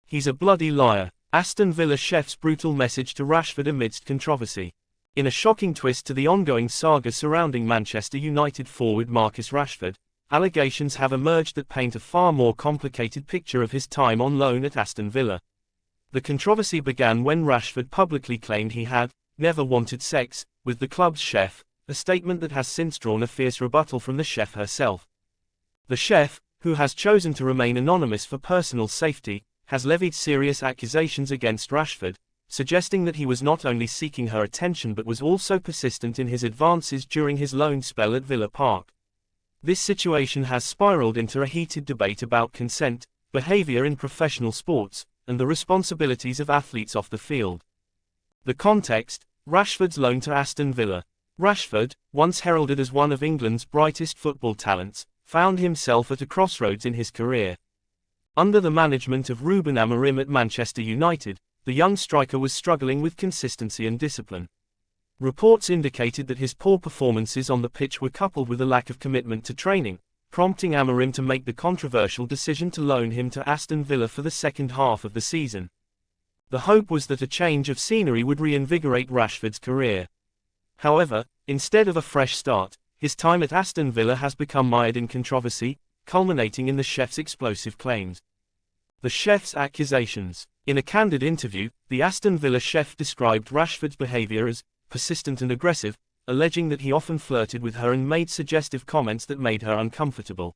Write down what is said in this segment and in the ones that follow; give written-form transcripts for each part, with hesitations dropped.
He's a bloody liar. Aston Villa chef's brutal message to Rashford amidst controversy. In a shocking twist to the ongoing saga surrounding Manchester United forward Marcus Rashford, allegations have emerged that paint a far more complicated picture of his time on loan at Aston Villa. The controversy began when Rashford publicly claimed he had never wanted sex with the club's chef, a statement that has since drawn a fierce rebuttal from the chef herself. The chef, who has chosen to remain anonymous for personal safety, has levied serious accusations against Rashford, suggesting that he was not only seeking her attention but was also persistent in his advances during his loan spell at Villa Park. This situation has spiraled into a heated debate about consent, behavior in professional sports, and the responsibilities of athletes off the field. The context: Rashford's loan to Aston Villa. Rashford, once heralded as one of England's brightest football talents, found himself at a crossroads in his career. Under the management of Rashford Amidst at Manchester United, the young striker was struggling with consistency and discipline. Reports indicated that his poor performances on the pitch were coupled with a lack of commitment to training, prompting Amidst to make the controversial decision to loan him to Aston Villa for the second half of the season. The hope was that a change of scenery would reinvigorate Rashford's career. However, instead of a fresh start, his time at Aston Villa has become mired in controversy, culminating in the chef's explosive claims. The chef's accusations. In a candid interview, the Aston Villa chef described Rashford's behavior as persistent and aggressive, alleging that he often flirted with her and made suggestive comments that made her uncomfortable.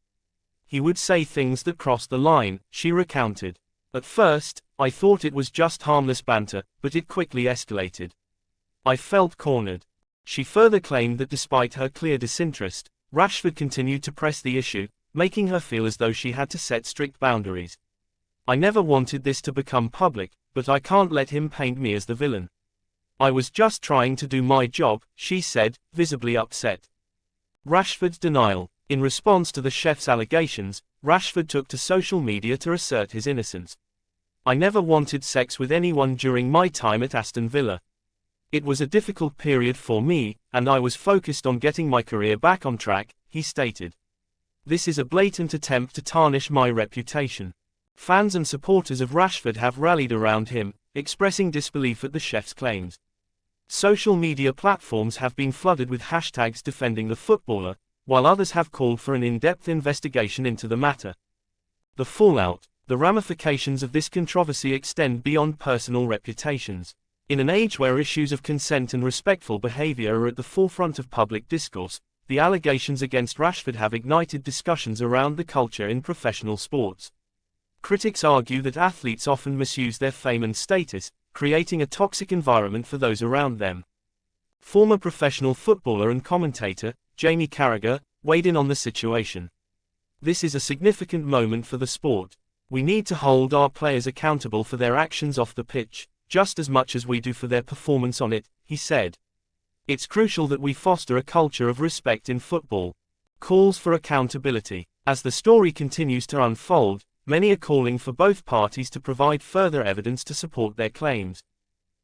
He would say things that crossed the line, she recounted. At first, I thought it was just harmless banter, but it quickly escalated. I felt cornered. She further claimed that despite her clear disinterest, Rashford continued to press the issue, making her feel as though she had to set strict boundaries. I never wanted this to become public, but I can't let him paint me as the villain. I was just trying to do my job, she said, visibly upset. Rashford's denial. In response to the chef's allegations, Rashford took to social media to assert his innocence. I never wanted sex with anyone during my time at Aston Villa. It was a difficult period for me, and I was focused on getting my career back on track, he stated. This is a blatant attempt to tarnish my reputation. Fans and supporters of Rashford have rallied around him, expressing disbelief at the chef's claims. Social media platforms have been flooded with hashtags defending the footballer, while others have called for an in-depth investigation into the matter. The fallout. The ramifications of this controversy extend beyond personal reputations. In an age where issues of consent and respectful behavior are at the forefront of public discourse, the allegations against Rashford have ignited discussions around the culture in professional sports. Critics argue that athletes often misuse their fame and status, creating a toxic environment for those around them. Former professional footballer and commentator, Jamie Carragher, weighed in on the situation. This is a significant moment for the sport. We need to hold our players accountable for their actions off the pitch, just as much as we do for their performance on it, he said. It's crucial that we foster a culture of respect in football. Calls for accountability. As the story continues to unfold, many are calling for both parties to provide further evidence to support their claims.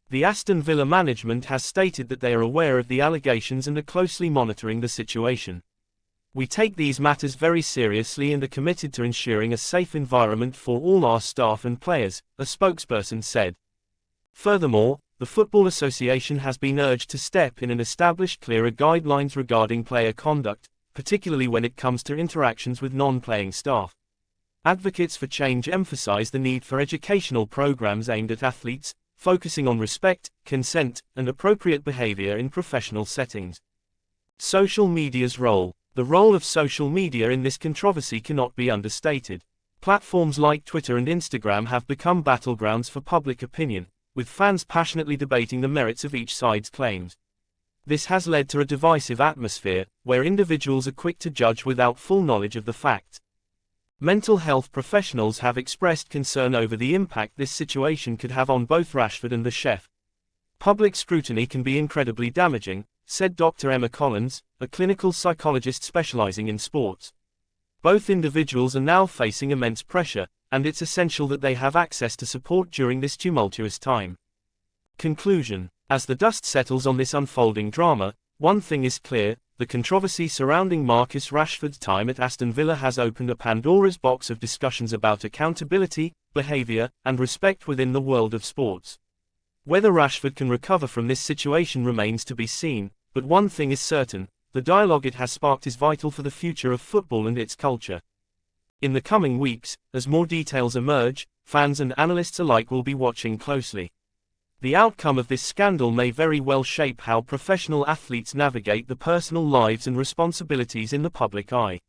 The Aston Villa management has stated that they are aware of the allegations and are closely monitoring the situation. We take these matters very seriously and are committed to ensuring a safe environment for all our staff and players, a spokesperson said. Furthermore, the Football Association has been urged to step in and establish clearer guidelines regarding player conduct, particularly when it comes to interactions with non-playing staff. Advocates for change emphasize the need for educational programs aimed at athletes, focusing on respect, consent, and appropriate behavior in professional settings. Social media's role. The role of social media in this controversy cannot be understated. Platforms like Twitter and Instagram have become battlegrounds for public opinion, with fans passionately debating the merits of each side's claims. This has led to a divisive atmosphere, where individuals are quick to judge without full knowledge of the facts. Mental health professionals have expressed concern over the impact this situation could have on both Rashford and the chef. Public scrutiny can be incredibly damaging, said Dr. Emma Collins, a clinical psychologist specializing in sports. Both individuals are now facing immense pressure, and it's essential that they have access to support during this tumultuous time. Conclusion. As the dust settles on this unfolding drama, one thing is clear: the controversy surrounding Marcus Rashford's time at Aston Villa has opened a Pandora's box of discussions about accountability, behavior, and respect within the world of sports. Whether Rashford can recover from this situation remains to be seen, but one thing is certain: the dialogue it has sparked is vital for the future of football and its culture. In the coming weeks, as more details emerge, fans and analysts alike will be watching closely. The outcome of this scandal may very well shape how professional athletes navigate the personal lives and responsibilities in the public eye.